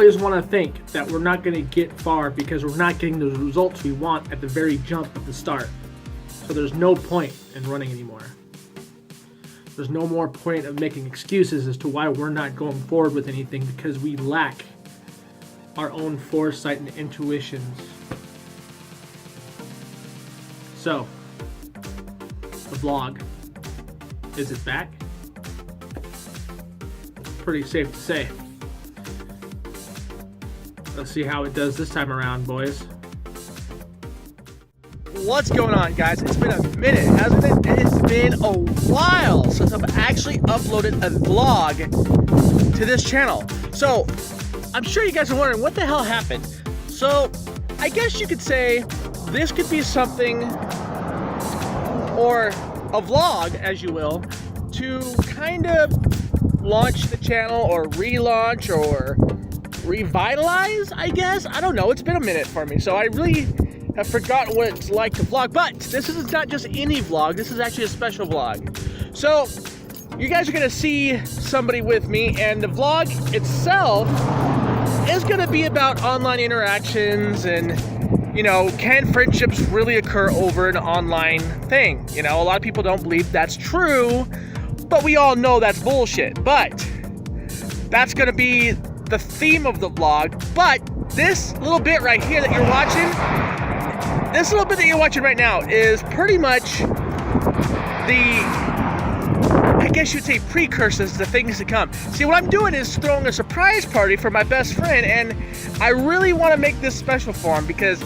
always want to think that we're not going to get far because we're not getting the results we want at the very jump of the start. So there's no point in running anymore. There's no more point of making excuses as to why we're not going forward with anything, because we lack our own foresight and intuitions. So, the vlog, is it back? Pretty safe to say. Let's see how it does this time around, boys. What's going on, guys? It's been a minute, hasn't it? It's been a while since I've actually uploaded a vlog to this channel. So, I'm sure you guys are wondering what the hell happened. So, I guess you could say this could be something, or a vlog, as you will, to kind of launch the channel or relaunch or revitalize, I guess. I don't know. It's been a minute for me, so I really have forgotten what it's like to vlog. But this is not just any vlog. This is actually a special vlog. So you guys are gonna see somebody with me, and the vlog itself is gonna be about online interactions and, you know, can friendships really occur over an online thing? You know, a lot of people don't believe that's true, but we all know that's bullshit. But that's gonna be the theme of the vlog. But this little bit right here that you're watching, right now is pretty much the, I guess you'd say, precursors to things to come. See, what I'm doing is throwing a surprise party for my best friend, and I really want to make this special for him because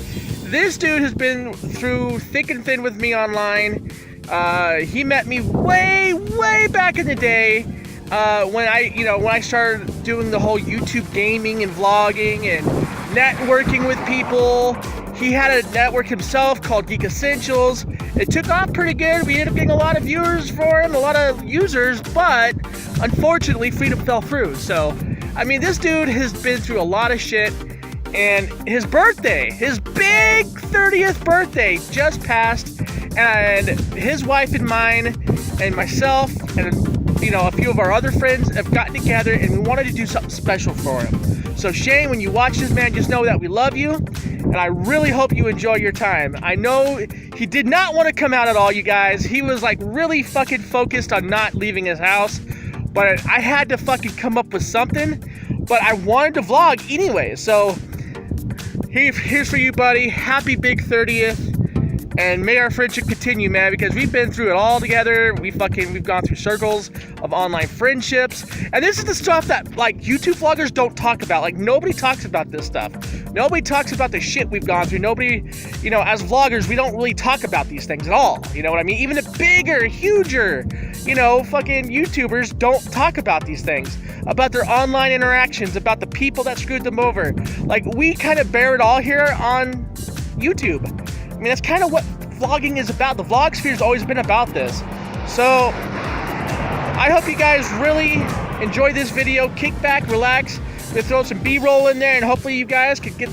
this dude has been through thick and thin with me online. He met me way back in the day when I started doing the whole YouTube gaming and vlogging and networking with people. He had a network himself called Geekessentials. It took off pretty good. We ended up getting a lot of viewers for him, a lot of users, but unfortunately, freedom fell through. So, I mean, this dude has been through a lot of shit, and his birthday, his big 30th birthday just passed, and his wife and mine and myself and, you know, a few of our other friends have gotten together, and we wanted to do something special for him. So Shane, when you watch this, man, just know that we love you, and I really hope you enjoy your time. I know he did not want to come out at all, you guys. He was like really fucking focused on not leaving his house, but I had to fucking come up with something, but I wanted to vlog anyway. So here's for you, buddy. Happy big 30th. And may our friendship continue, man, because we've been through it all together. We've gone through circles of online friendships. And this is the stuff that, like, YouTube vloggers don't talk about. Like, nobody talks about this stuff. Nobody talks about the shit we've gone through. Nobody, you know, as vloggers, we don't really talk about these things at all. You know what I mean? Even the bigger, huger, you know, fucking YouTubers don't talk about these things. About their online interactions, about the people that screwed them over. Like, we kind of bear it all here on YouTube. I mean, that's kind of what vlogging is about. The vlog sphere has always been about this. So, I hope you guys really enjoy this video. Kick back, relax. We'll throw some B-roll in there, and hopefully you guys can get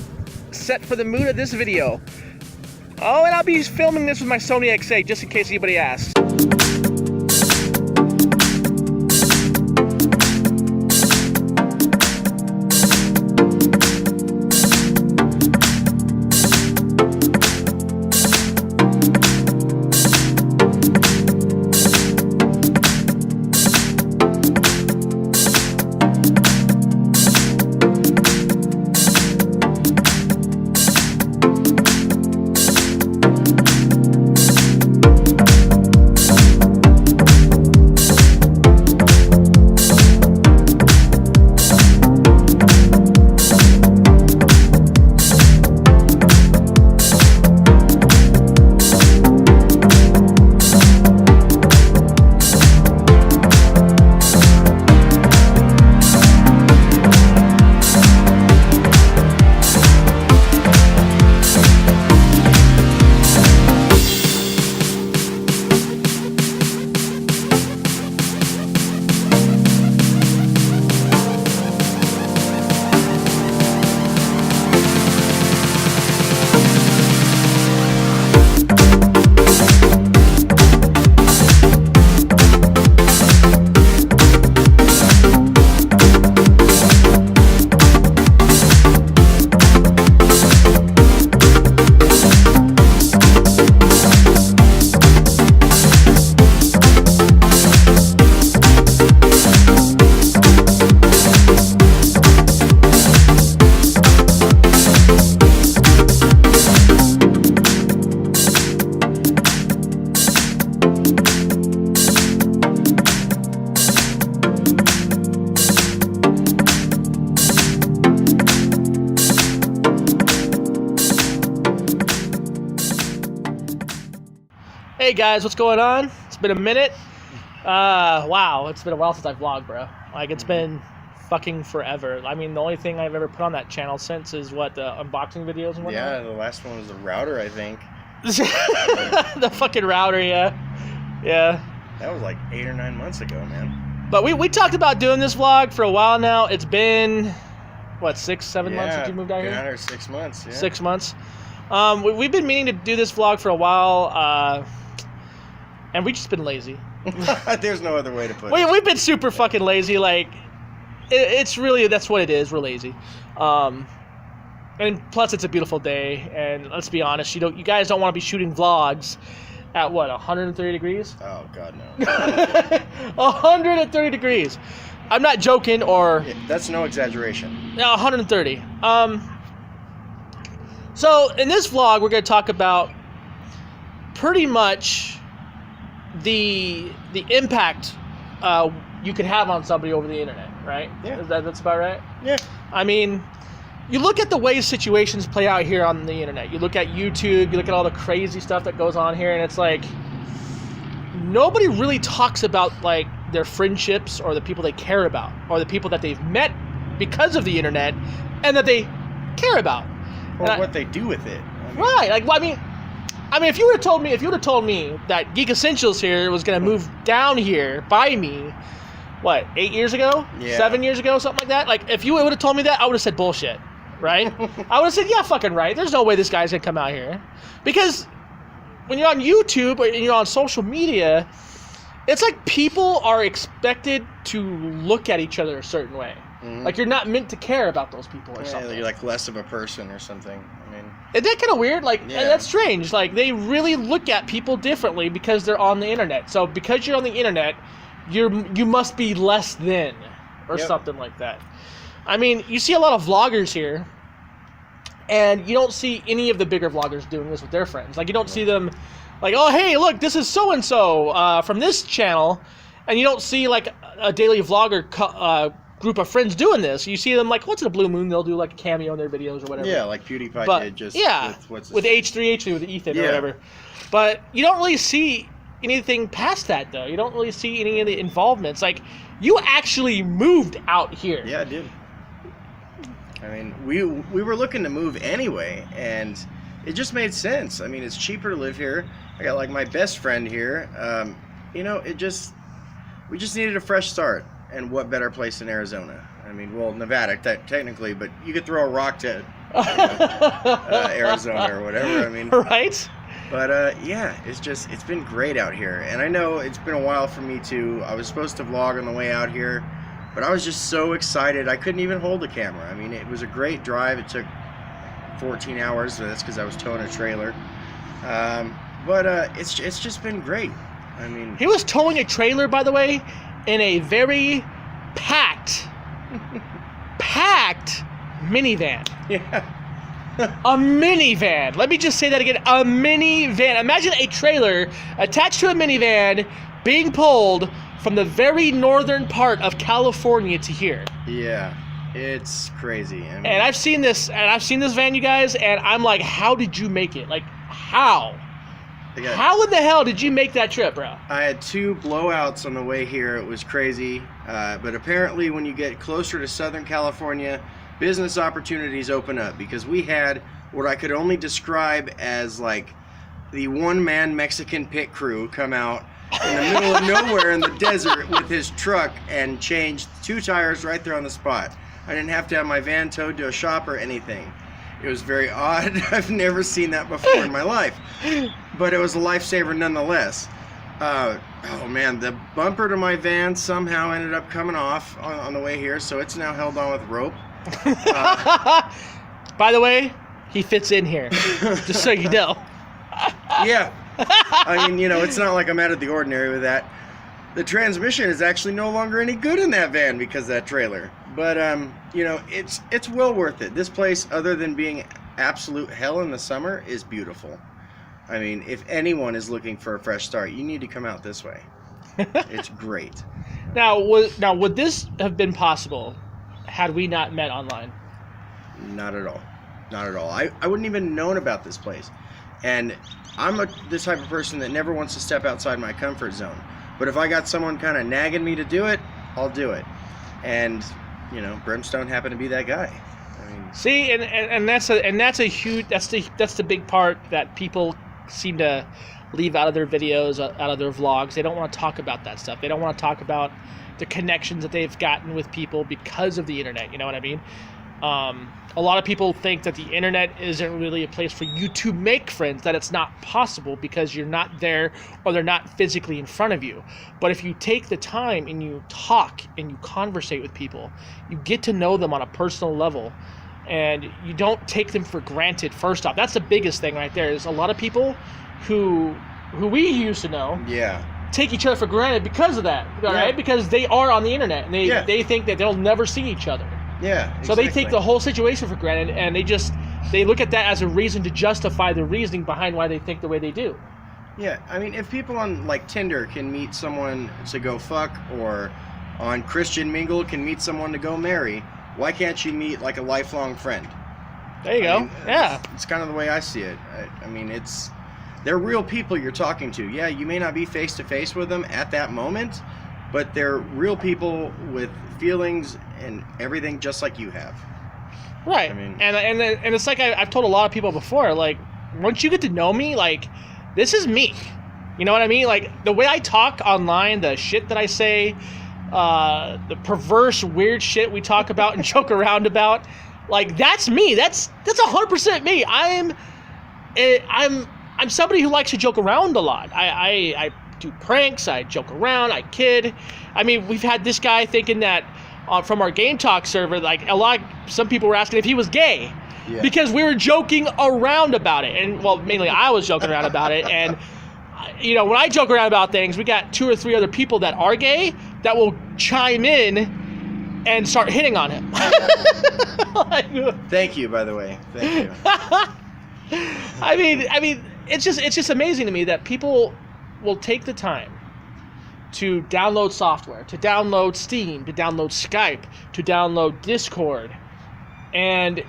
set for the mood of this video. Oh, and I'll be filming this with my Sony XA, just in case anybody asks. Hey guys, what's going on? It's been a minute. Wow, it's been a while since I've vlogged, bro. Like, it's been fucking forever. I mean, the only thing I've ever put on that channel since is what, the unboxing videos and whatnot? Yeah, the last one was the router, I think. The fucking router, yeah. Yeah. That was like 8 or 9 months ago, man. But we talked about doing this vlog for a while now. It's been, what, 6, 7 months since you moved out here? Yeah, 6 months, yeah. 6 months. We've been meaning to do this vlog for a while, and we've just been lazy. There's no other way to put it. We've been super fucking lazy. Like, it's really, that's what it is. We're lazy. And plus, it's a beautiful day. And let's be honest, you guys don't want to be shooting vlogs at what, 130 degrees? Oh God, no. 130 degrees. I'm not joking. Or Yeah, that's no exaggeration. no, 130. So in this vlog, we're going to talk about pretty much the impact you can have on somebody over the internet, right? Yeah. That's about right? Yeah. I mean, you look at the way situations play out here on the internet. You look at YouTube, you look at all the crazy stuff that goes on here, and it's like nobody really talks about like their friendships or the people they care about or the people that they've met because of the internet and that they care about. Or what they do with it. I mean, Right. Like, well, I mean, if you would have told me that Geekessentials here was gonna move down here by me, what, 8 years ago? Yeah. 7 years ago, something like that. Like, if you would have told me that, I would have said bullshit, right? I would have said, yeah, fucking right. There's no way this guy's gonna come out here, because when you're on YouTube or you're on social media, it's like people are expected to look at each other a certain way. Mhm. Like, you're not meant to care about those people or yeah, something. you're like less of a person or something. I mean, Isn't that kind of weird? Like, Yeah. that's strange. Like, they really look at people differently because they're on the internet. So, because you're on the internet, you must be less than, or Yep. something like that. I mean, you see a lot of vloggers here, and you don't see any of the bigger vloggers doing this with their friends. Like, you don't see them, like, oh, hey, look, this is so-and-so from this channel, and you don't see, like, a daily vlogger group of friends doing this. You see them, like, once in a blue moon, they'll do, like, a cameo in their videos or whatever. yeah, like PewDiePie But did just yeah, with H3, with Ethan or Yeah. whatever. But you don't really see anything past that, though. You don't really see any of the involvements. Like, you actually moved out here. Yeah, I did. I mean, we were looking to move anyway, and it just made sense. I mean, it's cheaper to live here. I got like my best friend here. You know, we just needed a fresh start, and what better place than Arizona? I mean, well, Nevada technically, but you could throw a rock to Arizona or whatever. I mean, Right? but yeah, it's been great out here, and I know it's been a while for me too. I was supposed to vlog on the way out here, but I was just so excited I couldn't even hold the camera. I mean, it was a great drive. It took 14 hours. So that's because I was towing a trailer. But it's just been great. I mean, He was towing a trailer, by the way, in a very packed minivan. yeah, A minivan. Let me just say that again. A minivan. Imagine a trailer attached to a minivan being pulled from the very northern part of California to here. yeah, it's crazy. I mean, And I've seen this van, you guys, and I'm like, how did you make it? Like, how? How in the hell did you make that trip, bro? I had 2 blowouts on the way here. It was crazy. But apparently when you get closer to Southern California, business opportunities open up, because we had what I could only describe as like the one-man Mexican pit crew come out in the middle of nowhere in the desert with his truck and changed 2 tires right there on the spot. I didn't have to have my van towed to a shop or anything. It was very odd. I've never seen that before in my life. But it was a lifesaver nonetheless. Oh man, the bumper to my van somehow ended up coming off on the way here, so it's now held on with rope. By the way, he fits in here, just so you know. Yeah. I mean, you know, it's not like I'm out of the ordinary with that. The transmission is actually no longer any good in that van because of that trailer. But, you know, it's well worth it. This place, other than being absolute hell in the summer, is beautiful. I mean, if anyone is looking for a fresh start, you need to come out this way. It's great. Now, would this have been possible had we not met online? Not at all. Not at all. I wouldn't even known about this place. And I'm the type of person that never wants to step outside my comfort zone. But if I got someone kind of nagging me to do it, I'll do it. And, you know, Brimstone happened to be that guy. I mean, see, and that's a huge, that's the big part that people seem to leave out of their videos, out of their vlogs. They don't want to talk about that stuff. They don't want to talk about the connections that they've gotten with people because of the internet. You know what I mean? A lot of people think that the internet isn't really a place for you to make friends, that it's not possible because you're not there or they're not physically in front of you. But if you take the time and you talk and you conversate with people, you get to know them on a personal level, and you don't take them for granted. First off, that's the biggest thing right there, is a lot of people who we used to know take each other for granted because of that, right? Because they are on the internet and they think that they'll never see each other. Yeah, exactly. So they take the whole situation for granted, and they look at that as a reason to justify the reasoning behind why they think the way they do. Yeah, I mean, if people on like Tinder can meet someone to go fuck, or on Christian Mingle can meet someone to go marry, why can't you meet like a lifelong friend? There you go. Mean, yeah. It's kind of the way I see it. I mean, they're real people you're talking to. Yeah, you may not be face to face with them at that moment, but they're real people with feelings and everything just like you have. Right. I mean, and it's like I've told a lot of people before, like, once you get to know me, like, this is me. You know what I mean? Like, the way I talk online, the shit that I say, the perverse, weird shit we talk about and joke around about, like, that's me. That's 100% me. I'm somebody who likes to joke around a lot. I do pranks, I joke around, I kid. I mean, we've had this guy thinking that from our Game Talk server, like, some people were asking if he was gay. Yeah. Because we were joking around about it. And, well, mainly I was joking around about it. And, you know, when I joke around about things, we got 2 or 3 other people that are gay that will chime in and start hitting on him. Thank you, by the way. Thank you. I mean, it's just amazing to me that people will take the time to download software, to download Steam, to download Skype, to download Discord, and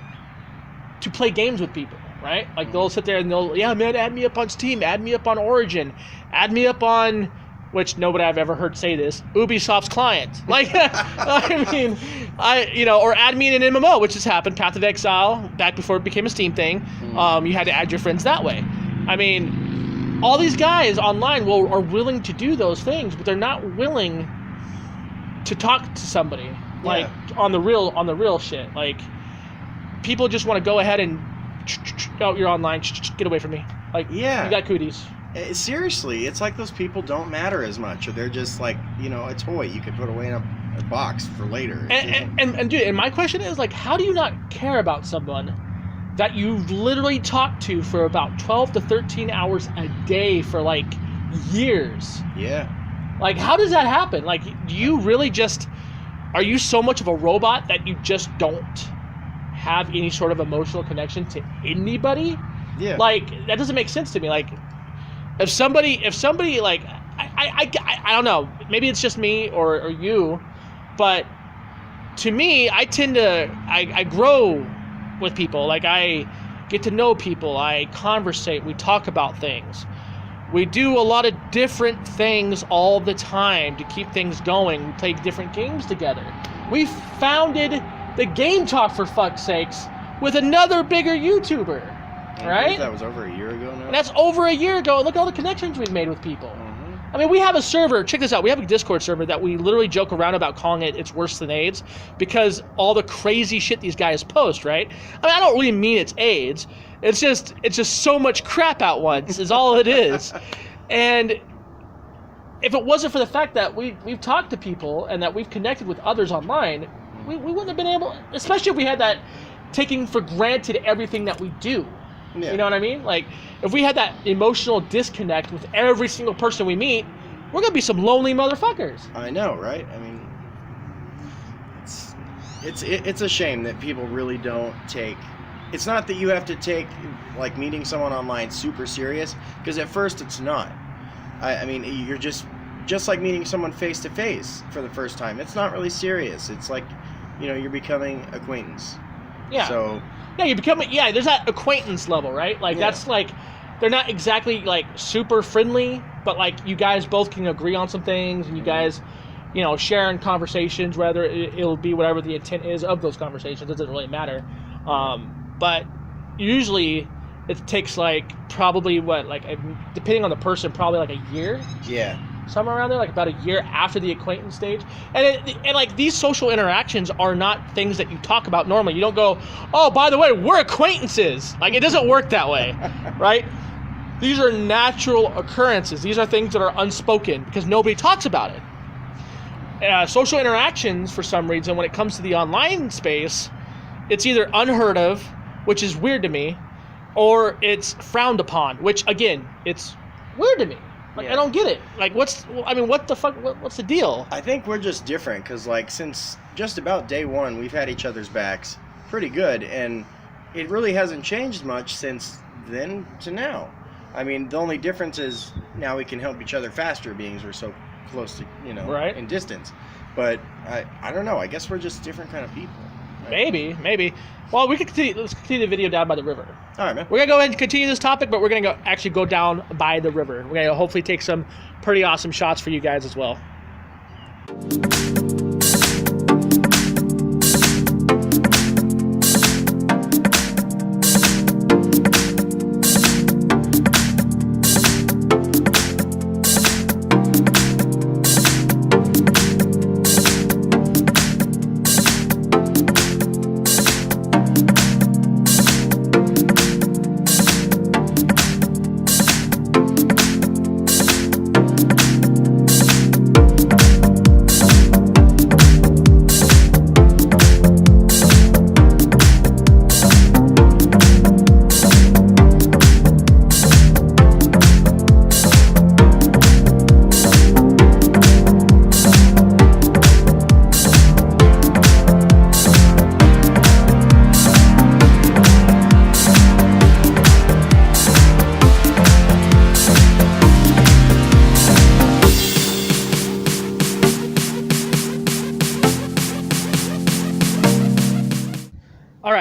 to play games with people, right? Like, they'll sit there and man, add me up on Steam, add me up on Origin, add me up on, which nobody I've ever heard say this, Ubisoft's client. Like, I mean, or add me in an MMO, which has happened, Path of Exile, back before it became a Steam thing. You had to add your friends that way. I mean, all these guys online are willing to do those things, but they're not willing to talk to somebody, like, on the real shit. Like, people just want to go ahead and, oh, you're online, get away from me. Like, you got cooties. Seriously, it's like those people don't matter as much, or they're just like, you know, a toy you could put away in a box for later. And dude, and my question is, like, how do you not care about someone that you've literally talked to for about 12 to 13 hours a day for, like, years? Yeah. Like, how does that happen? Like, do you really are you so much of a robot that you just don't have any sort of emotional connection to anybody? Yeah. Like, that doesn't make sense to me. Like, if somebody, like, I don't know, maybe it's just me or you, but to me, I tend to, I grow with people. Like, I get to know people, I conversate, we talk about things. We do a lot of different things all the time to keep things going. We play different games together. We founded the Game Talk, for fuck's sakes, with another bigger YouTuber. Right? That was over a year ago now. And that's over a year ago. Look at all the connections we've made with people. I mean, we have a server. Check this out. We have a Discord server that we literally joke around about calling it's worse than AIDS, because all the crazy shit these guys post, right? I mean, I don't really mean it's AIDS. It's just so much crap at once is all it is. And if it wasn't for the fact that we've talked to people and that we've connected with others online, we wouldn't have been able, especially if we had that taking for granted everything that we do. Yeah. You know what I mean? Like, if we had that emotional disconnect with every single person we meet, we're gonna be some lonely motherfuckers. I know, right? I mean, it's a shame that people really don't take. It's not that you have to take, like, meeting someone online super serious, because at first it's not. I mean, you're just like meeting someone face to face for the first time. It's not really serious. It's like, you know, you're becoming acquaintance. Yeah. So. Yeah, you're becoming. Yeah, there's that acquaintance level, right? Like, that's like, they're not exactly like super friendly, but like you guys both can agree on some things, and you guys, you know, share in conversations, whether it'll be whatever the intent is of those conversations. It doesn't really matter. But usually it takes like probably depending on the person, probably like a year. Yeah. Somewhere around there, like about a year after the acquaintance stage. And like these social interactions are not things that you talk about normally. You don't go, oh, by the way, we're acquaintances. Like, it doesn't work that way, right? These are natural occurrences. These are things that are unspoken because nobody talks about it. Social interactions, for some reason, when it comes to the online space, it's either unheard of, which is weird to me, or it's frowned upon, which, again, it's weird to me. Like, yeah. I don't get it. Like, what the fuck, what's the deal? I think we're just different, because, like, since just about day one, we've had each other's backs pretty good, and it really hasn't changed much since then to now. I mean, the only difference is now we can help each other faster, being we're so close to, you know, right, in distance. But, I don't know, I guess we're just different kind of people. Right? Maybe. Well, let's continue the video down by the river. All right, man. We're going to go ahead and continue this topic, but we're going to actually go down by the river. We're going to hopefully take some pretty awesome shots for you guys as well.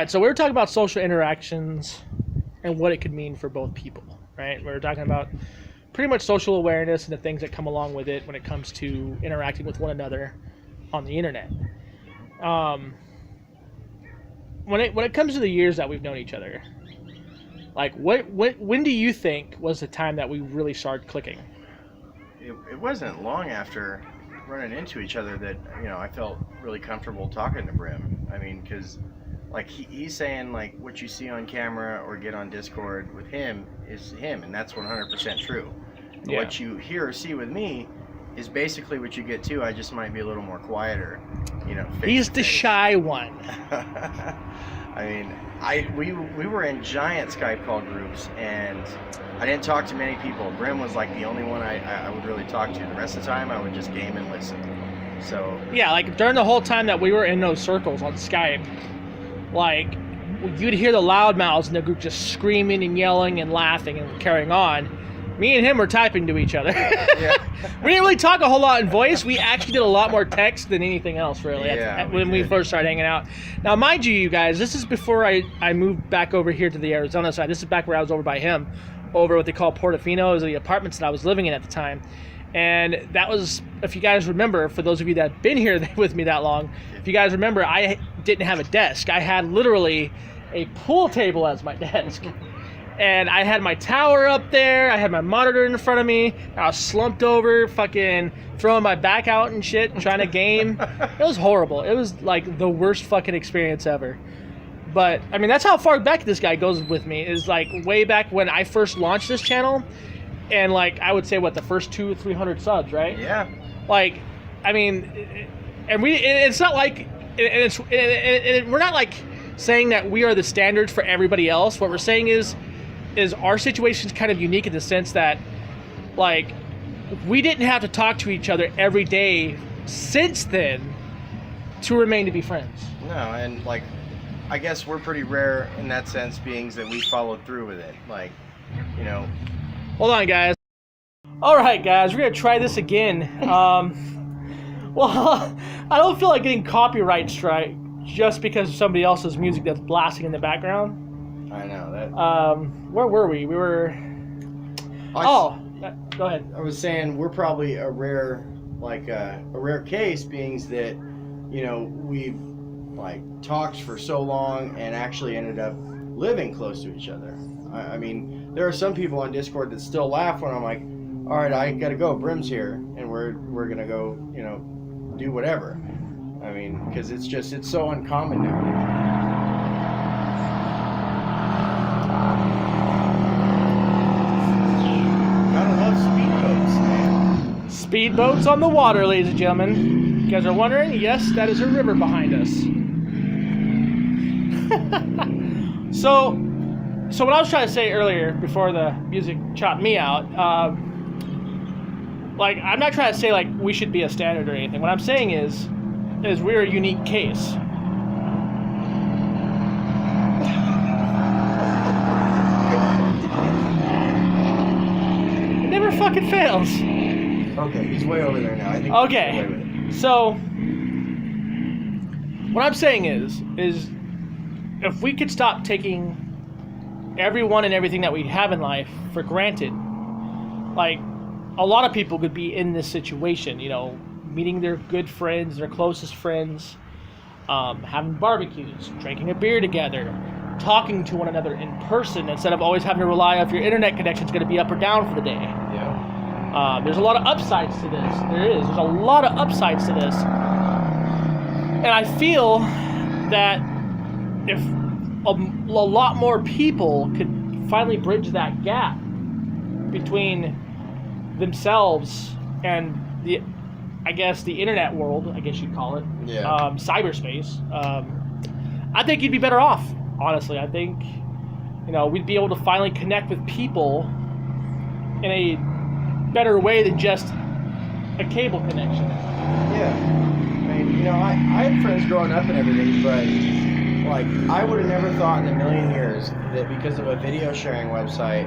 So we were talking about social interactions and what it could mean for both people, right? We were talking about pretty much social awareness and the things that come along with it when it comes to interacting with one another on the internet. When it comes to the years that we've known each other, like when do you think was the time that we really started clicking? It wasn't long after running into each other that, you know, I felt really comfortable talking to Brim. I mean, because like he's saying, like, what you see on camera or get on Discord with him is him, and that's 100% true. Yeah. What you hear or see with me is basically what you get too. I just might be a little more quieter, you know. He's the shy one. I mean, we were in giant Skype call groups, and I didn't talk to many people. Brim was like the only one I would really talk to. The rest of the time, I would just game and listen. So yeah, like during the whole time that we were in those circles on Skype, like, you'd hear the loudmouths in the group just screaming and yelling and laughing and carrying on. Me and him were typing to each other. Yeah. We didn't really talk a whole lot in voice. We actually did a lot more text than anything else, really, when we first started hanging out. Now, mind you guys, this is before I moved back over here to the Arizona side. This is back where I was over by him, over what they call Portofino. It was the apartments that I was living in at the time. And that was, if you guys remember, for those of you that have been here with me that long, if you guys remember, I didn't have a desk. I had literally a pool table as my desk. And I had my tower up there. I had my monitor in front of me. I was slumped over, fucking throwing my back out and shit, and trying to game. It was horrible. It was like the worst fucking experience ever. But, I mean, that's how far back this guy goes with me, is like way back when I first launched this channel. And like, I would say, what, the first 200-300 subs, right? Yeah. Like, I mean, and it's not like, we're not like saying that we are the standards for everybody else. What we're saying is our situation's kind of unique in the sense that, like, we didn't have to talk to each other every day since then to remain to be friends. No, and like, I guess we're pretty rare in that sense, being that we followed through with it. Like, you know. Hold on, guys. All right, guys, we're gonna try this again. Well, I don't feel like getting copyright strike just because of somebody else's music that's blasting in the background. I know that. Where were we? We were. Go ahead. I was saying we're probably a rare case, being that, we've like talked for so long and actually ended up living close to each other. I mean, there are some people on Discord that still laugh when I'm like, all right, I gotta go, Brim's here, and we're gonna go, do whatever. I mean, because it's so uncommon nowadays. Gotta love speedboats, man. Speedboats on the water, ladies and gentlemen. You guys are wondering? Yes, that is a river behind us. So what I was trying to say earlier, before the music chopped me out, I'm not trying to say like we should be a standard or anything. What I'm saying is we're a unique case. It never fucking fails. Okay, he's way over there now. I think. Okay, so what I'm saying is if we could stop taking everyone and everything that we have in life for granted, like a lot of people could be in this situation, meeting their good friends, their closest friends, having barbecues, drinking a beer together, talking to one another in person instead of always having to rely on if your internet connection is going to be up or down for the day. Yeah. There's a lot of upsides to this. There's a lot of upsides to this. And I feel that if a lot more people could finally bridge that gap between themselves and the internet world, I guess you'd call it, cyberspace, I think you'd be better off, honestly. I think, we'd be able to finally connect with people in a better way than just a cable connection. Yeah. I mean, I had friends growing up and everything, but like, I would have never thought in a million years that because of a video sharing website,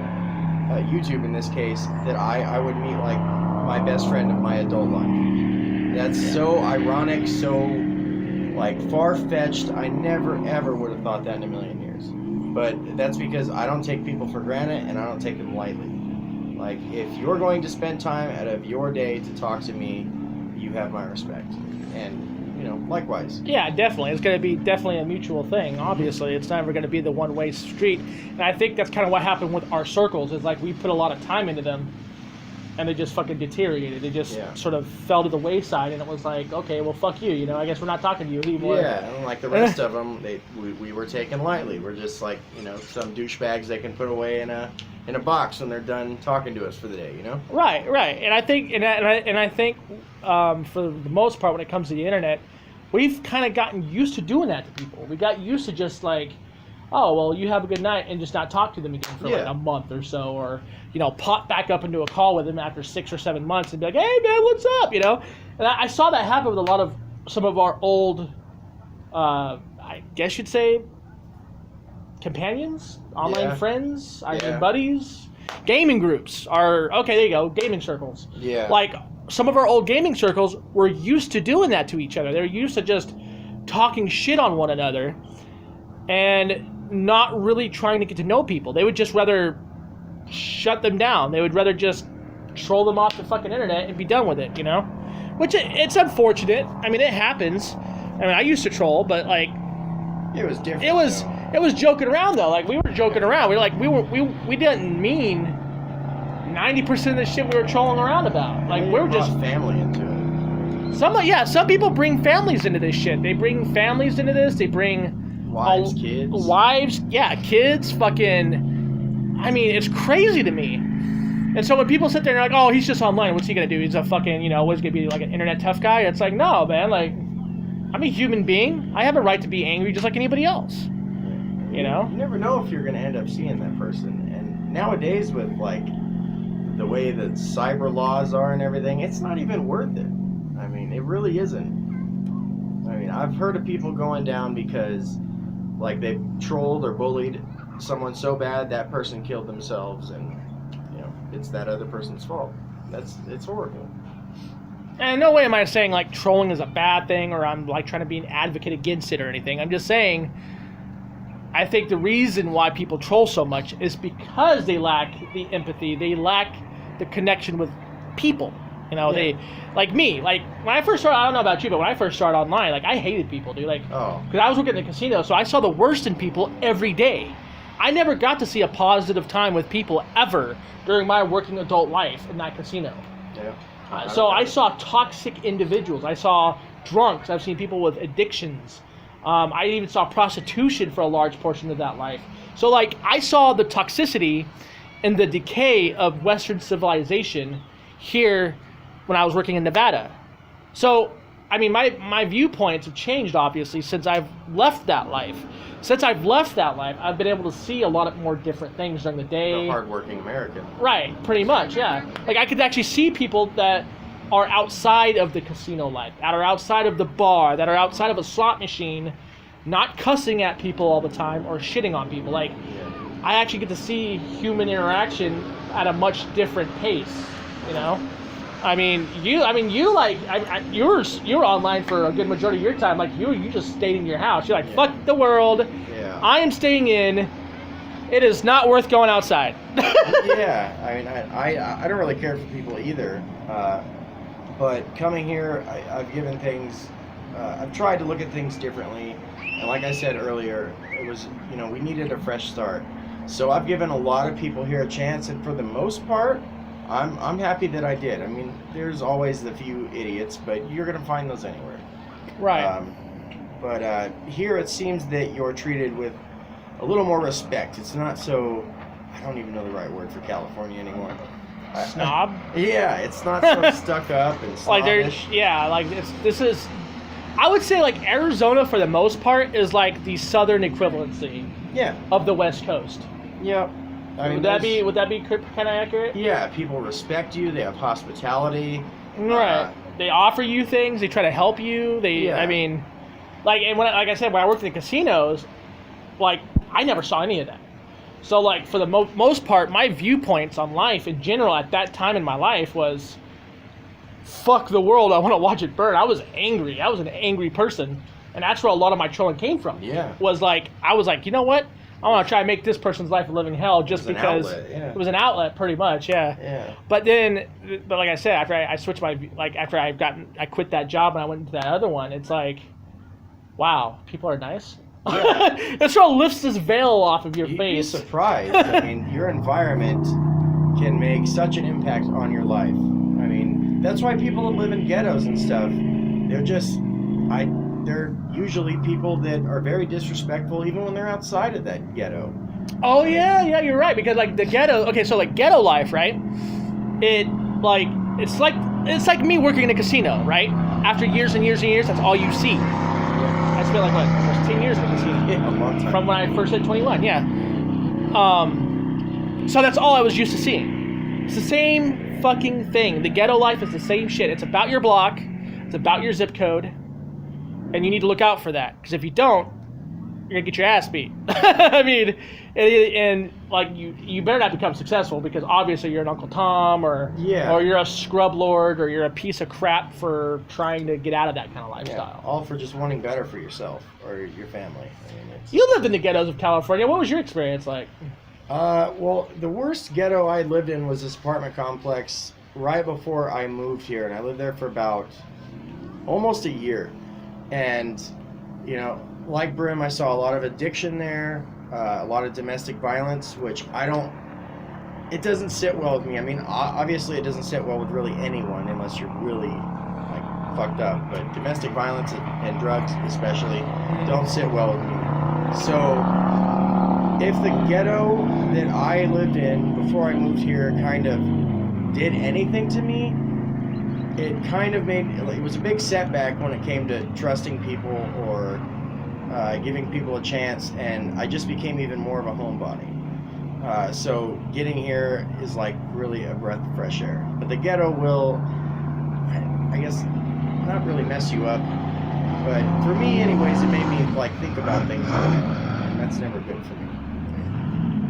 YouTube in this case, that I would meet like my best friend of my adult life. That's so ironic, so like far-fetched. I never ever would have thought that in a million years. But that's because I don't take people for granted and I don't take them lightly. Like, if you're going to spend time out of your day to talk to me, you have my respect. And likewise. Yeah, definitely. It's going to be definitely a mutual thing. Obviously, it's never going to be the one-way street. And I think that's kind of what happened with our circles. Is like we put a lot of time into them, and they just fucking deteriorated. They just sort of fell to the wayside, and it was like, okay, well, fuck you. I guess we're not talking to you anymore. Yeah, and like the rest of them, we were taken lightly. We're just like some douchebags they can put away in a box when they're done talking to us for the day. Right. And I think for the most part, when it comes to the internet, we've kind of gotten used to doing that to people. We got used to just like, oh, well, you have a good night, and just not talk to them again for like a month or so, or pop back up into a call with them after 6 or 7 months and be like, hey man, what's up? And I saw that happen with some of our old, I guess you'd say, companions, online friends, buddies, gaming groups there you go, gaming circles. Yeah. Like, some of our old gaming circles were used to doing that to each other. They're used to just talking shit on one another and not really trying to get to know people. They would just rather shut them down. They would rather just troll them off the fucking internet and be done with it, Which it's unfortunate. I mean, it happens. I mean, I used to troll, but like, it was different. It was joking around though. Like, we were joking around. We didn't mean 90% of the shit we were trolling around about. Like, we were just family into it. Some people bring families into this shit. They bring families into this. They bring wives, kids, fucking. I mean, it's crazy to me. And so when people sit there and they're like, oh, he's just online, what's he gonna do? He's a fucking, what's he gonna be, like an internet tough guy? It's like, no, man, like, I'm a human being. I have a right to be angry just like anybody else. You never know if you're gonna end up seeing that person. And nowadays with like the way that cyber laws are and everything, it's not even worth it. I mean, it really isn't. I mean, I've heard of people going down because like they trolled or bullied someone so bad that person killed themselves, and it's that other person's fault. It's horrible. And in no way am I saying like trolling is a bad thing, or I'm like trying to be an advocate against it or anything. I'm just saying I think the reason why people troll so much is because they lack the empathy. They lack the connection with people. You know, Yeah. they, like me, like when I first started, I don't know about you, but when I first started online, like I hated people, dude. Like, because I was working in the casino, so I saw the worst in people every day. I never got to see a positive time with people ever during my working adult life in that casino. Yeah. So I saw toxic individuals. I saw drunks. I've seen people with addictions. I even saw prostitution for a large portion of that life. So, like, I saw the toxicity and the decay of Western civilization here when I was working in Nevada. So, I mean, my viewpoints have changed, obviously, since I've left that life. Since I've left that life, I've been able to see a lot of more different things during the day. The hardworking American. Right, pretty much, yeah. Like, I could actually see people that are outside of the casino life, that are outside of the bar, that are outside of a slot machine, not cussing at people all the time or shitting on people. Like, I actually get to see human interaction at a much different pace, you know? You were online for a good majority of your time. Like, you just stayed in your house. You're like, fuck the world. Yeah. I am staying in. It is not worth going outside. Yeah, I mean, I don't really care for people either. But coming here, I've given things, I've tried to look at things differently. And like I said earlier, it was, we needed a fresh start. So I've given a lot of people here a chance, and for the most part, I'm happy that I did. I mean, there's always the few idiots, but you're going to find those anywhere. Right. But here it seems that you're treated with a little more respect. It's not so, I don't even know the right word for California anymore. Snob? Yeah, it's not so stuck up and snobbish. I would say like Arizona for the most part is like the southern equivalency of the West Coast. Yeah. I mean, would that be kind of accurate? Yeah, people respect you. They have hospitality. Right. They offer you things. They try to help you. Like I said, when I worked in the casinos, like I never saw any of that. So like for the most part, my viewpoints on life in general at that time in my life was, fuck the world. I want to watch it burn. I was angry. I was an angry person, and that's where a lot of my trolling came from. Yeah. Was like I was like, you know what? I want to try and make this person's life a living hell just because it was an outlet, pretty much, yeah. But like I said, after I switched after I quit that job and I went into that other one, it's like, wow, people are nice. Yeah. It sort of lifts this veil off of your face. You'd be surprised. I mean, your environment can make such an impact on your life. I mean, that's why people that live in ghettos and stuff, they're usually people that are very disrespectful even when they're outside of that ghetto. Oh yeah, you're right, because like the ghetto, okay, so like ghetto life, right? It's like me working in a casino, right? After years and years and years, that's all you see. I spent like almost 10 years in the casino. Yeah, a long time. From when I first hit 21, yeah. So that's all I was used to seeing. It's the same fucking thing. The ghetto life is the same shit. It's about your block, it's about your zip code. And you need to look out for that, because if you don't, you're gonna get your ass beat. I mean, and like you better not become successful, because obviously you're an Uncle Tom or you're a scrub lord or you're a piece of crap for trying to get out of that kind of lifestyle. All for just wanting better for yourself or your family. I mean, you lived in the ghettos of California. What was your experience like? Well, the worst ghetto I lived in was this apartment complex right before I moved here, and I lived there for about almost a year. And, like Brim, I saw a lot of addiction there, a lot of domestic violence, which it doesn't sit well with me. I mean, obviously it doesn't sit well with really anyone unless you're really, fucked up. But domestic violence and drugs especially don't sit well with me. So, if the ghetto that I lived in before I moved here kind of did anything to me, it kind of it was a big setback when it came to trusting people or giving people a chance, and I just became even more of a homebody. So getting here is like really a breath of fresh air. But the ghetto will, I guess, not really mess you up, but for me anyways, it made me think about things, and that's never good for me.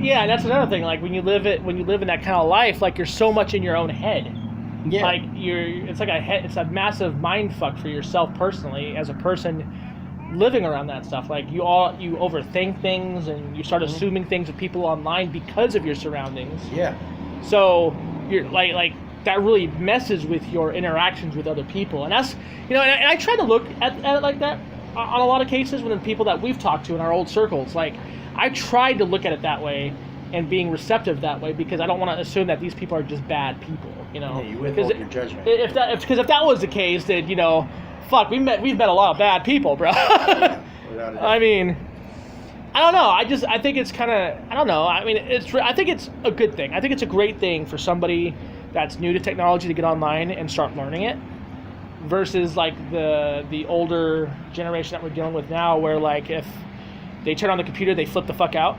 Yeah, and that's another thing. Like when you live in that kind of life, like you're so much in your own head. Yeah. Like it's a massive mind fuck for yourself personally as a person, living around that stuff. Like you overthink things and you start assuming things of people online because of your surroundings. Yeah. So you're like that really messes with your interactions with other people, and that's and I try to look at it like that on a lot of cases when the people that we've talked to in our old circles. Like I tried to look at it that way and being receptive that way because I don't want to assume that these people are just bad people. Yeah, you withhold your judgment. Because if that was the case, then fuck, we've met a lot of bad people, bro. I mean, I don't know. I think it's kind of, I don't know. I mean, I think it's a good thing. I think it's a great thing for somebody that's new to technology to get online and start learning it versus like the older generation that we're dealing with now where like if they turn on the computer, they flip the fuck out.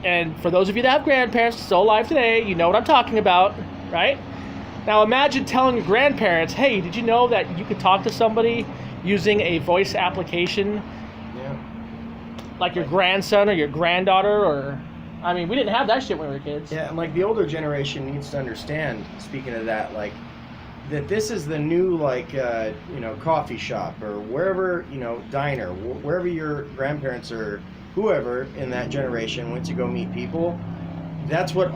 And for those of you that have grandparents still alive today, you know what I'm talking about, right? Now imagine telling your grandparents, hey, did you know that you could talk to somebody using a voice application? Yeah. Like your grandson or your granddaughter or... I mean, we didn't have that shit when we were kids. Yeah, and like the older generation needs to understand, speaking of that, like that this is the new like coffee shop or wherever, diner, wherever your grandparents or whoever in that generation went to go meet people. That's what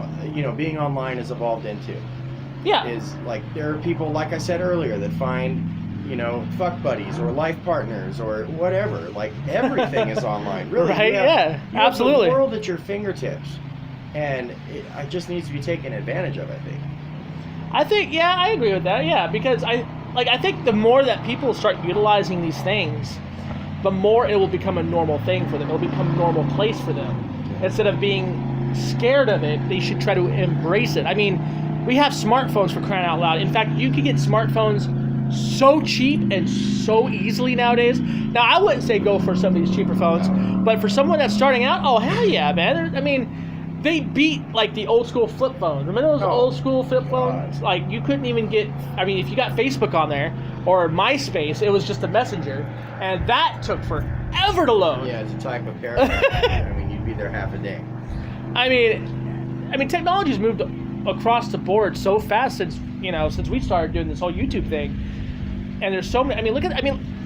being online has evolved into. Yeah. Is like there are people, like I said earlier, that find fuck buddies or life partners or whatever. Like everything is online, really. Right? You Absolutely. have the world at your fingertips, and it just needs to be taken advantage of, I think. I agree with that. Yeah, because I think the more that people start utilizing these things, the more it will become a normal thing for them. It'll become a normal place for them. Instead of being scared of it, they should try to embrace it. I mean, we have smartphones for crying out loud. In fact, you can get smartphones so cheap and so easily nowadays. Now, I wouldn't say go for some of these cheaper phones, but for someone that's starting out, oh, hell yeah, man. I mean, they beat, like, the old school flip phones. Remember those old school flip phones? Like, you couldn't even get, I mean, if you got Facebook on there or MySpace, it was just a messenger, and that took forever to load. Yeah, to type a paragraph. I mean, you'd be there half a day. I mean, technology's moved across the board so fast since we started doing this whole YouTube thing. And there's so many,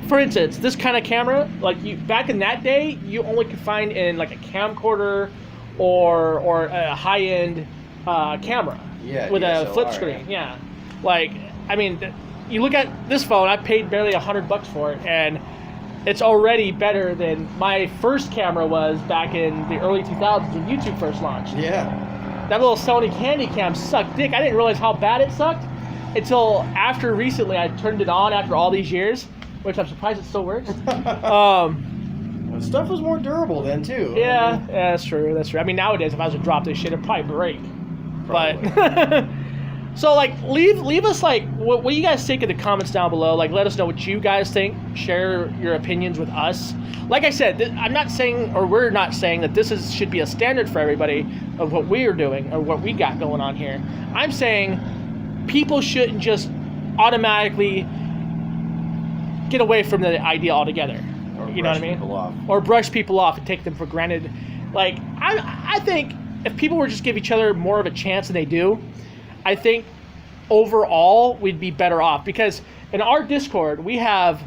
for instance, this kind of camera, like back in that day, you only could find in like a camcorder or a high-end camera with a flip screen. Yeah. Like, I mean, you look at this phone, I paid barely $100 for it, and it's already better than my first camera was back in the early 2000s when YouTube first launched. Yeah. That little Sony Candy Cam sucked dick. I didn't realize how bad it sucked until after recently I turned it on after all these years, which I'm surprised it still works. Stuff was more durable then too. Yeah, that's true. That's true. I mean, nowadays if I was to drop this shit, it'd probably break. Probably. But so like, leave us like what you guys think in the comments down below. Like, let us know what you guys think. Share your opinions with us. Like I said, I'm not saying, or we're not saying that this should be a standard for everybody of what we are doing or what we got going on here. I'm saying people shouldn't just automatically get away from the idea altogether. You know what I mean? Or brush people off and take them for granted. Like, I think if people were just give each other more of a chance than they do, I think overall we'd be better off. Because in our Discord, we have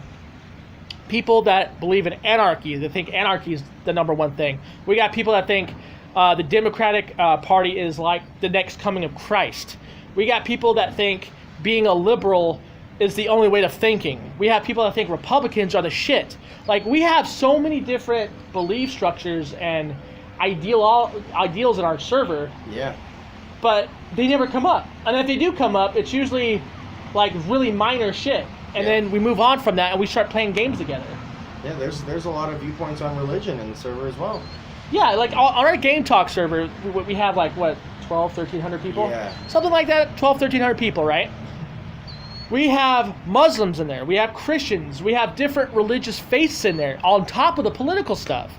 people that believe in anarchy, that think anarchy is the number one thing. We got people that think the Democratic Party is like the next coming of Christ. We got people that think being a liberal is the only way of thinking. We have people that think Republicans are the shit. Like, we have so many different belief structures and ideals in our server. Yeah. But they never come up. And if they do come up, it's usually like really minor shit. And then we move on from that and we start playing games together. Yeah, there's a lot of viewpoints on religion in the server as well. Yeah, like on our Game Talk server, we have like, what, 1,300 people? Yeah. Something like that, 1,300 people, right? We have Muslims in there. We have Christians. We have different religious faiths in there on top of the political stuff.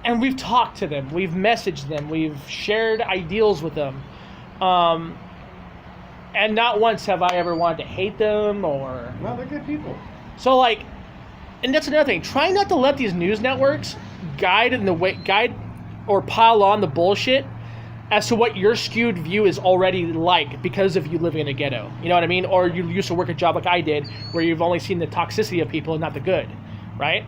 And we've talked to them. We've messaged them. We've shared ideals with them. And not once have I ever wanted to hate them or... No, they're good people. So, like, and that's another thing. Try not to let these news networks guide or pile on the bullshit as to what your skewed view is already like because of you living in a ghetto. You know what I mean? Or you used to work a job like I did where you've only seen the toxicity of people and not the good. right?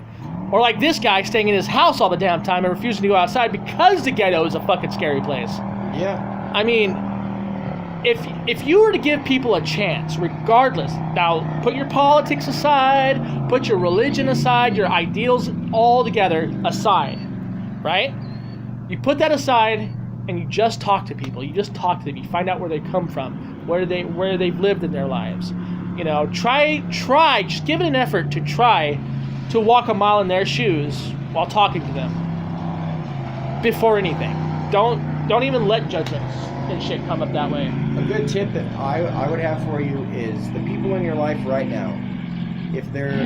Or like this guy staying in his house all the damn time and refusing to go outside because the ghetto is a fucking scary place. Yeah. I mean, if you were to give people a chance, regardless, now put your politics aside, put your religion aside, your ideals all together aside, right? You put that aside and you just talk to people. You just talk to them. You find out where they come from, where they've lived in their lives. You know, try, just give it an effort to try to walk a mile in their shoes while talking to them before anything. Don't even let judgments and shit come up that way. A good tip that I would have for you is the people in your life right now. If they're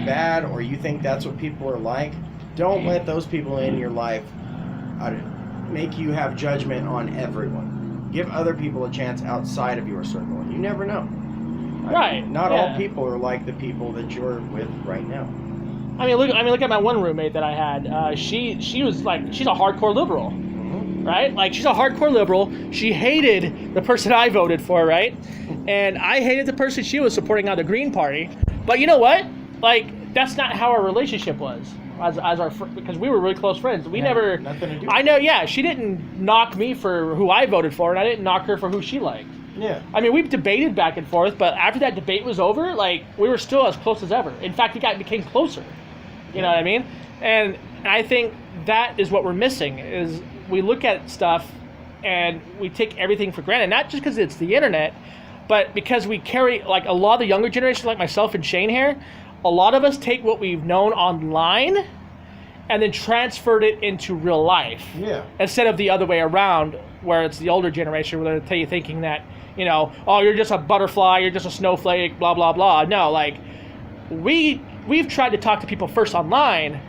bad or you think that's what people are like, don't let those people in your life make you have judgment on everyone. Give other people a chance outside of your circle. You never know. Right. Not all people are like the people that you're with right now. I mean, look at my one roommate that I had. She was like, she's a hardcore liberal, right? Like, she's a hardcore liberal. She hated the person I voted for, right? And I hated the person she was supporting on the Green Party. But you know what? Like, that's not how our relationship was. Because we were really close friends. We never. Nothing to do. I know. Yeah, she didn't knock me for who I voted for, and I didn't knock her for who she liked. Yeah. I mean, we debated back and forth, but after that debate was over, like, we were still as close as ever. In fact, became closer. You know what I mean? And I think that is what we're missing, is we look at stuff and we take everything for granted, not just because it's the internet, but because we carry, like, a lot of the younger generation, like myself and Shane here, a lot of us take what we've known online and then transferred it into real life. Yeah. Instead of the other way around, where it's the older generation where they're thinking that, you know, oh, you're just a butterfly, you're just a snowflake, blah, blah, blah. No, like, we've tried to talk to people first online,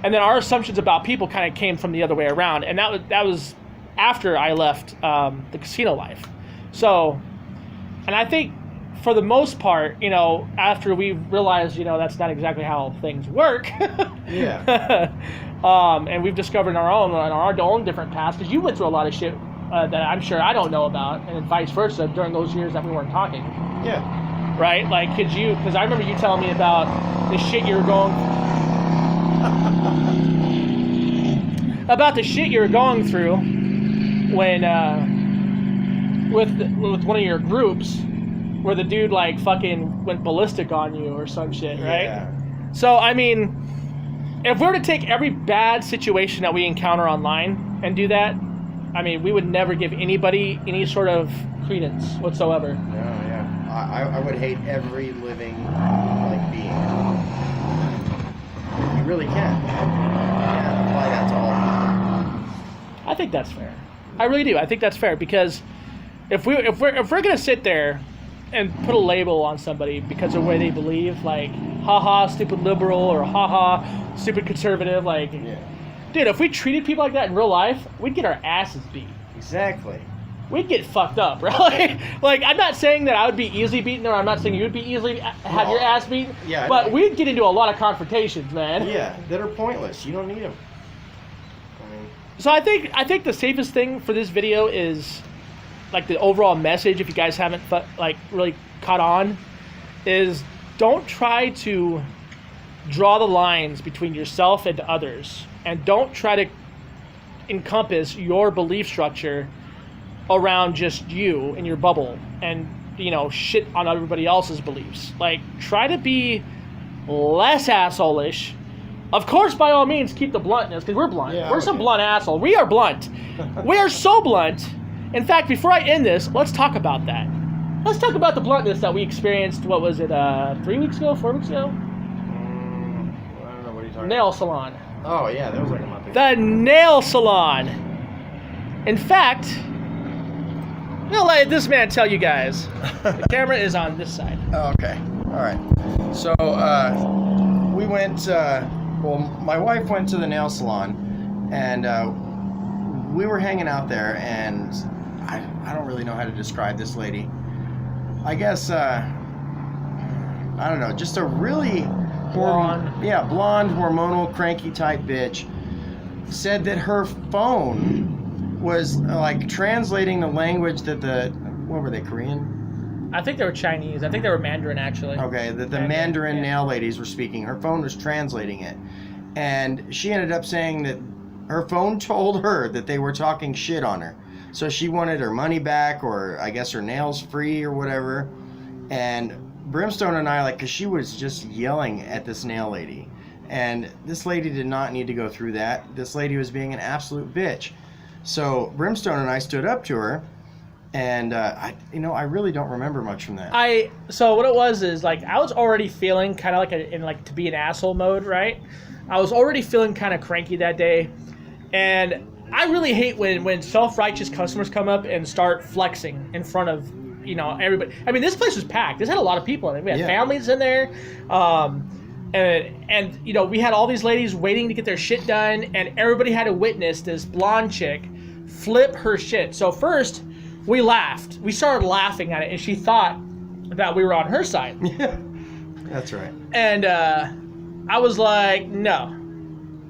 and then our assumptions about people kind of came from the other way around, and that was after I left the casino life. So, and I think for the most part, you know, after we realized, you know, that's not exactly how things work. Yeah. And we've discovered our own different paths, because you went through a lot of shit that I'm sure I don't know about, and vice versa during those years that we weren't talking. Yeah. Right? Like, because I remember you telling me about the shit you were going through when with one of your groups, where the dude like fucking went ballistic on you or some shit, right? Yeah. So I mean, if we were to take every bad situation that we encounter online and do that, I mean, we would never give anybody any sort of credence whatsoever. No, yeah. I would hate every living like being. You really can. Yeah, apply that to all. I think that's fair. I really do. I think that's fair, because if we're gonna sit there and put a label on somebody because of the way they believe, like, haha, stupid liberal, or haha, stupid conservative, like, Yeah. dude, if we treated people like that in real life, we'd get our asses beat. Exactly. We'd get fucked up, right? Like, I'm not saying that I would be easily beaten, or I'm not saying you would be easily have your ass beat. Yeah. But we'd get into a lot of confrontations, man. Yeah, that are pointless. You don't need them. I mean, So I think the safest thing for this video is, like, the overall message, if you guys haven't like really caught on, is don't try to draw the lines between yourself and others, and don't try to encompass your belief structure around just you and your bubble, and, you know, shit on everybody else's beliefs. Like, try to be less asshole-ish. Of course, by all means, keep the bluntness, because we're blunt. Yeah, we're some okay. blunt asshole. We are blunt. We are so blunt. In fact, before I end this, let's talk about that. Let's talk about the bluntness that we experienced, what was it, 3 weeks ago, 4 weeks ago? I don't know what are you talking Nail salon. about. Oh, yeah, that was like a month ago. The nail salon. In fact, I'm gonna let this man tell you guys. The camera is on this side. Oh, okay. All right. So, we went, well, my wife went to the nail salon, and we were hanging out there, and I don't really know how to describe this lady. I guess, I don't know, just a really Blonde. blonde, hormonal, cranky type bitch, said that her phone was like translating the language that what were they, Korean? I think they were Chinese. I think they were Mandarin, actually. Okay, the Mandarin nail ladies were speaking. Her phone was translating it. And she ended up saying that her phone told her that they were talking shit on her. So she wanted her money back, or I guess her nails free or whatever. And Brimstone and I, because she was just yelling at this nail lady. And this lady did not need to go through that. This lady was being an absolute bitch. So Brimstone and I stood up to her. And I really don't remember much from that. So what it was is I was already feeling kind of in to be an asshole mode, right? I was already feeling kind of cranky that day, and I really hate when self-righteous customers come up and start flexing in front of everybody. I mean, this place was packed. This had a lot of people in it. We had families in there, and we had all these ladies waiting to get their shit done, and everybody had to witness this blonde chick flip her shit. So first, we laughed. We started laughing at it, and she thought that we were on her side. Yeah, that's right. And I was like, no.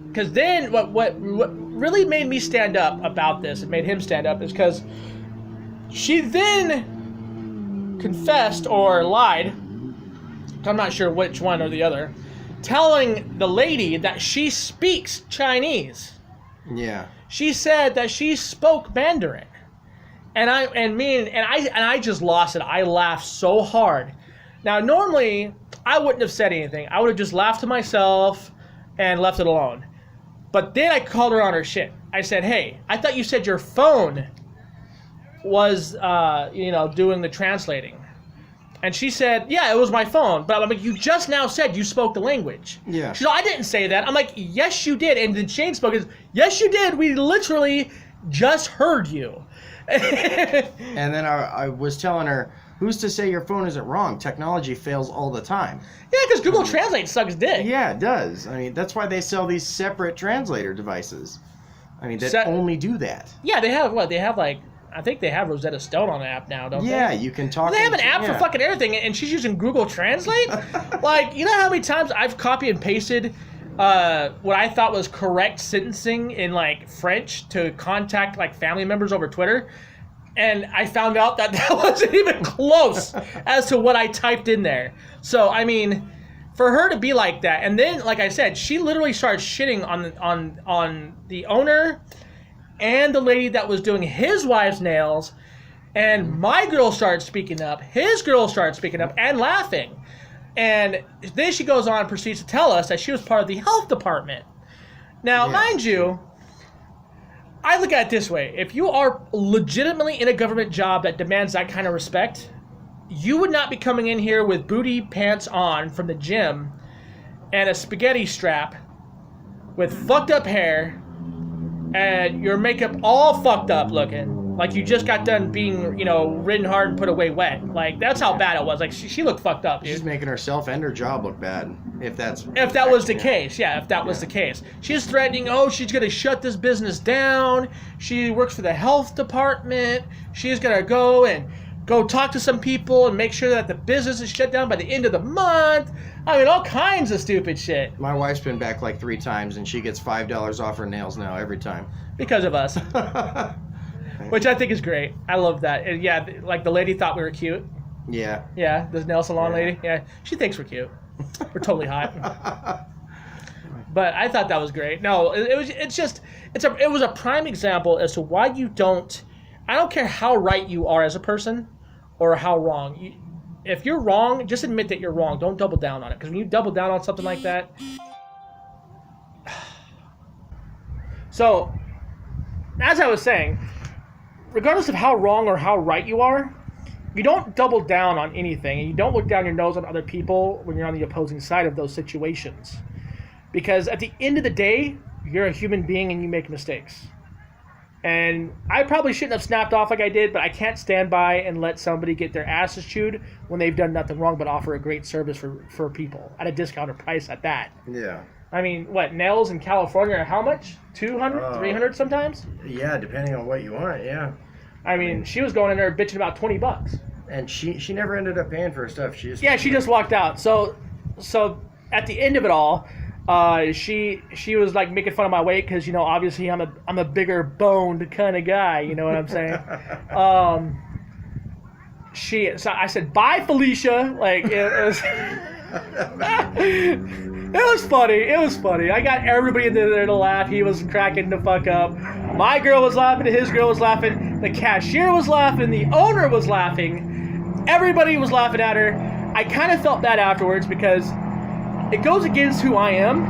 Because then what really made me stand up about this, and made him stand up, is because she then confessed or lied, I'm not sure which one or the other, telling the lady that she speaks Chinese. Yeah. She said that she spoke Mandarin. And I just lost it. I laughed so hard. Now, normally, I wouldn't have said anything. I would have just laughed to myself and left it alone. But then I called her on her shit. I said, hey, I thought you said your phone was, doing the translating. And she said, yeah, it was my phone. But I'm like, you just now said you spoke the language. Yeah. She's like, I didn't say that. I'm like, yes, you did. And then Shane spoke, yes, you did. We literally just heard you. And then I was telling her, who's to say your phone isn't wrong? Technology fails all the time. Yeah, because Google Translate sucks dick. Yeah, it does. I mean, that's why they sell these separate translator devices. I mean, that only do that. Yeah, they have what? They have I think they have Rosetta Stone on the app now, don't they? Yeah, you can talk. They have an app for fucking everything, and she's using Google Translate? You know how many times I've copy and pasted what I thought was correct sentencing in French to contact family members over Twitter, and I found out that wasn't even close as to what I typed in there. So I mean, for her to be like that, and then like I said, she literally started shitting on the owner and the lady that was doing his wife's nails, and my girl started speaking up, his girl started speaking up and laughing. And then she goes on and proceeds to tell us that she was part of the health department. Now, mind you, I look at it this way. If you are legitimately in a government job that demands that kind of respect, you would not be coming in here with booty pants on from the gym and a spaghetti strap with fucked up hair and your makeup all fucked up looking. Like you just got done being, ridden hard and put away wet. That's how bad it was. She looked fucked up, dude. She's making herself and her job look bad. If that was the case, if that was the case. She's threatening, she's going to shut this business down. She works for the health department. She's going to go talk to some people and make sure that the business is shut down by the end of the month. I mean, all kinds of stupid shit. My wife's been back 3 times, and she gets $5 off her nails now every time. Because of us. Which I think is great. I love that. And yeah, the lady thought we were cute. Yeah. Yeah, the nail salon lady. Yeah, she thinks we're cute. We're totally hot. But I thought that was great. No, it was a prime example as to why you don't. I don't care how right you are as a person, or how wrong. If you're wrong, just admit that you're wrong. Don't double down on it. Because when you double down on something like that. So, as I was saying, regardless of how wrong or how right you are, you don't double down on anything, and you don't look down your nose on other people when you're on the opposing side of those situations. Because at the end of the day, you're a human being and you make mistakes. And I probably shouldn't have snapped off like I did, but I can't stand by and let somebody get their asses chewed when they've done nothing wrong but offer a great service for people at a discounted price at that. Yeah. I mean, nails in California are how much? 200, 300 sometimes? Yeah, depending on what you want, yeah. I mean, she was going in there bitching about $20. And she never ended up paying for her stuff. She just walked out. So at the end of it all, she was making fun of my weight because obviously I'm a bigger boned kind of guy. You know what I'm saying? So I said, bye, Felicia. Like, it was... It was funny. It was funny. I got everybody in there to laugh. He was cracking the fuck up. My girl was laughing. His girl was laughing. The cashier was laughing. The owner was laughing. Everybody was laughing at her. I kind of felt bad afterwards because it goes against who I am.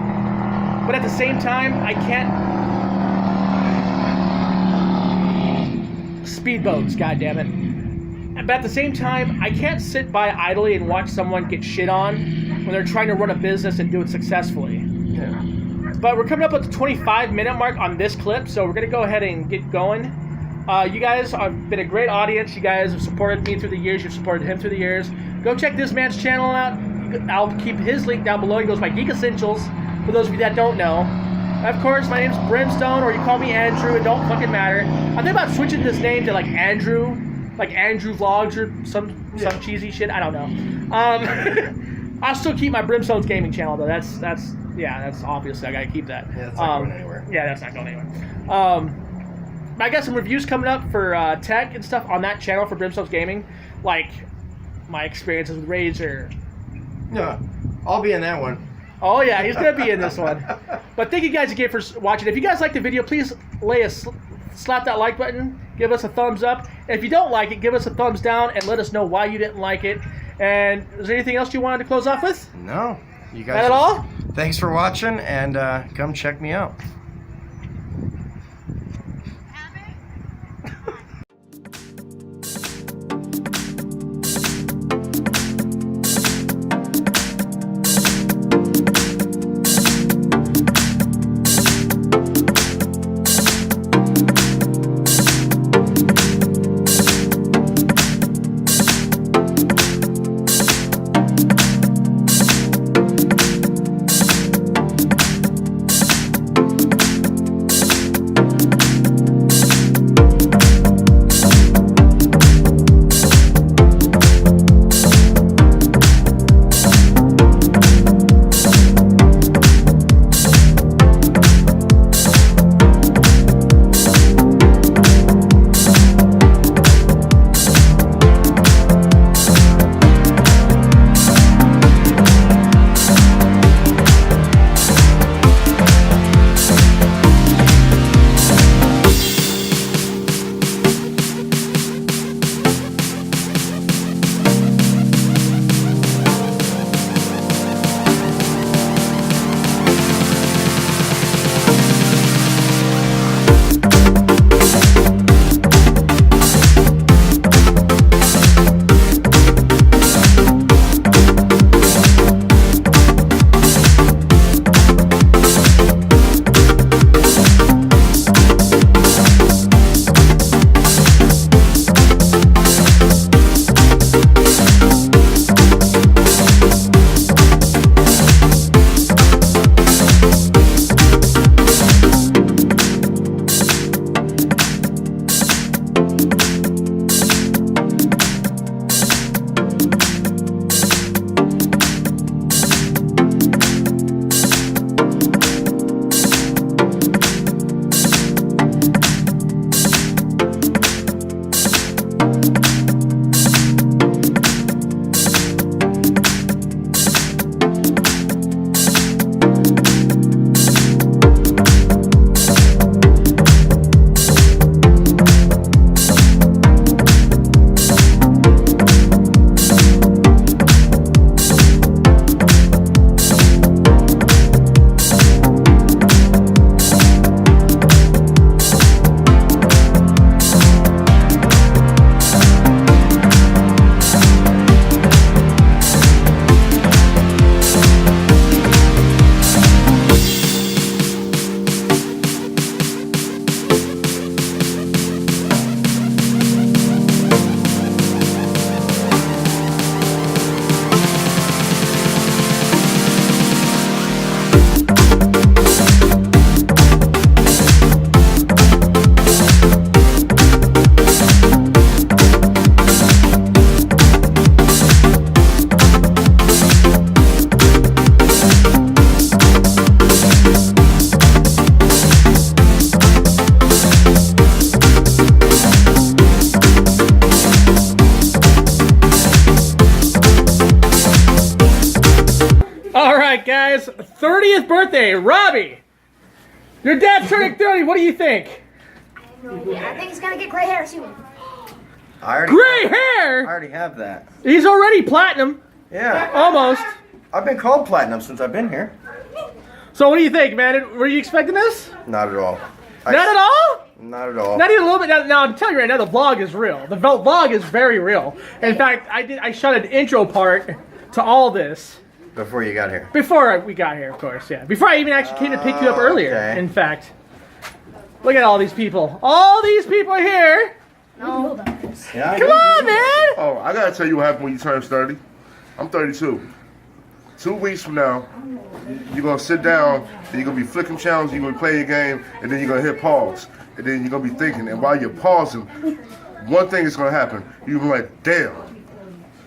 But at the same time, I can't... Speedboats, goddammit. But at the same time, I can't sit by idly and watch someone get shit on when they're trying to run a business and do it successfully. Yeah. But we're coming up at the 25-minute mark on this clip, so we're going to go ahead and get going. You guys have been a great audience. You guys have supported me through the years. You've supported him through the years. Go check this man's channel out. I'll keep his link down below. He goes by Geekessentials, for those of you that don't know. Of course, my name's Brimstone, or you call me Andrew. It don't fucking matter. I'm thinking about switching this name to like Andrew Vlogs or some cheesy shit. I don't know. I'll still keep my Brimstone's gaming channel though. That's obviously I gotta keep that. Yeah, that's not going anywhere. Yeah, that's not going anywhere. I got some reviews coming up for tech and stuff on that channel for Brimstone's Gaming, like my experiences with Razer. Yeah, I'll be in that one. Oh yeah, he's gonna be in this one. But thank you guys again for watching. If you guys like the video, please slap that like button, give us a thumbs up. And if you don't like it, give us a thumbs down and let us know why you didn't like it. And is there anything else you wanted to close off with? No, you guys. Not at all? Thanks for watching, and come check me out. guys. 30th birthday, Robbie. Your dad's turning 30. What do you think? I think he's gonna get gray hair soon. Gray hair? I already have that. He's already platinum. Yeah. Almost. I've been called platinum since I've been here. So what do you think, man? Were you expecting this? Not at all. Not at all? Not at all. Not even a little bit. Now I'm telling you right now, the vlog is real. The vlog is very real. In fact, I shot an intro part to all this Before you got here. before we got here, of course. Yeah, before I even actually came to pick you up earlier. Okay. In fact, look at all these people. All these people are here. No. Yeah, Come on, man. Oh, I gotta tell you what happened when you turn 30. I'm 32. 2 weeks from now, you're gonna sit down and you're gonna be flicking channels, you're gonna play your game, and then you're gonna hit pause. And then you're gonna be thinking, and while you're pausing, one thing is gonna happen. You're gonna be like, damn,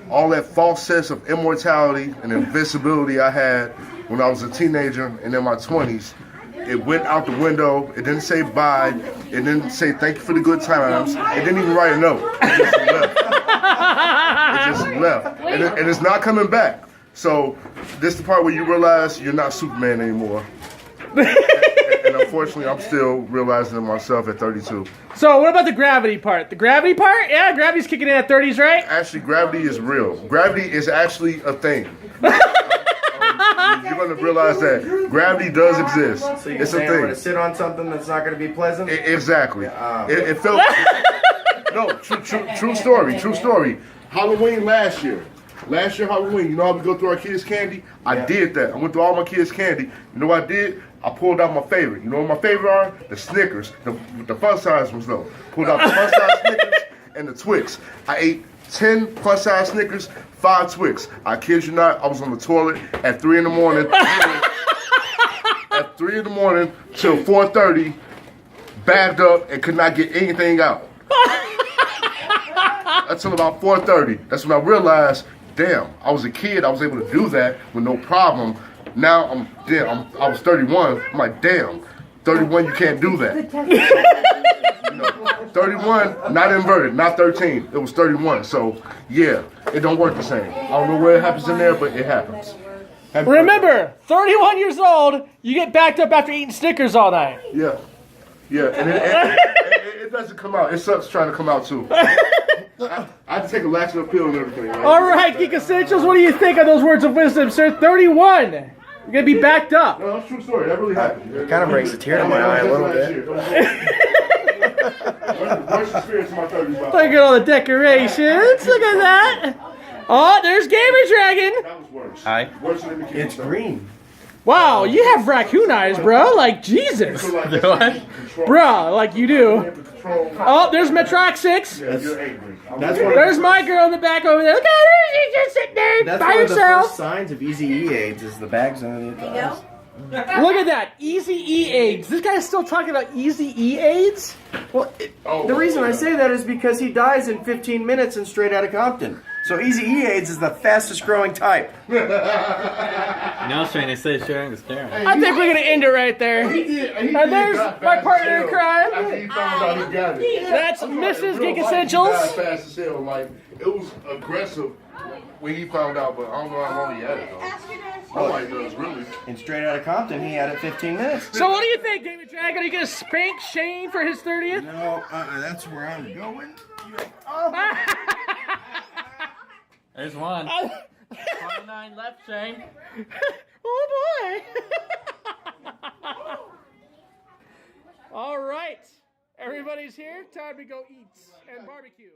all that false sense of immortality and invincibility I had when I was a teenager and in my 20s, it went out the window. It didn't say bye. It didn't say thank you for the good times. It didn't even write a note. It just left. It just left. And it's not coming back. So this is the part where you realize you're not Superman anymore. And unfortunately, I'm still realizing it myself at 32. So what about the gravity part? The gravity part? Yeah, gravity's kicking in at 30s, right? Actually, gravity is real. Gravity is actually a thing. You're going to realize that gravity does exist. So you're It's a saying I'm thing. gonna sit on something that's not gonna be pleasant? Exactly. It felt. No, true story. True story. Halloween last year. Last year Halloween, you know how we go through our kids' candy? I did that. I went through all my kids' candy. You know what I did? I pulled out my favorite. You know what my favorite are? The Snickers. The fun size ones though. Pulled out the fun size Snickers and the Twix. I ate 10 fun size Snickers, 5 Twix. I kid you not, I was on the toilet at 3 in the morning. At 3 in the morning till 4:30, bagged up and could not get anything out. Until about 4:30. That's when I realized, damn, I was a kid. I was able to do that with no problem. Now I was 31. I'm like, damn, 31, you can't do that. You know, 31, not inverted, not 13. It was 31. So yeah, it don't work the same. I don't know where it happens in there, but it happens. Remember, 31 years old, you get backed up after eating Snickers all night. Yeah. Yeah, and it doesn't come out. It sucks trying to come out too. I had to take a laxative pill and everything. Right? All right, Geekessentials, what do you think of those words of wisdom, sir? 31. You're going to be backed up. No, that's a true story. That really happened. It kind of brings a tear to my eye a little bit. Worst experience in my 30s. Look at all the decorations. Look at that. Oh, there's Gamer Dragon. That was worse. Hi. Worse than the kids. It's green. Wow, you have raccoon eyes, bro. Like, Jesus. What? Bro, like you do. Oh, there's Metrox 6. Yeah, you're angry. There's my girl in the back over there. Look at her. She's just sitting there That's by one of the herself. first signs of Easy E AIDS is the bags underneath the eyes. Look at that. Easy E AIDS. This guy's still talking about Easy E AIDS? Well, the reason I say that is because he dies in 15 minutes and Straight Outta Compton. So Easy E AIDS is the fastest growing type. You know, I was trying to say sharing is caring. I think we're going to end it right there. And there's my partner in crime. After he found out he got it. That's Mrs. Geekessentials. Fast as hell. Like, it was aggressive when he found out, but I don't know how long he had it though. Nobody does, really. In Straight Outta Compton, he had it 15 minutes. So what do you think, David Dragon? Are you going to spank Shane for his 30th? No, that's where I'm going. There's one. 29 left, Shane. Oh boy. All right. Everybody's here. Time to go eat and barbecue.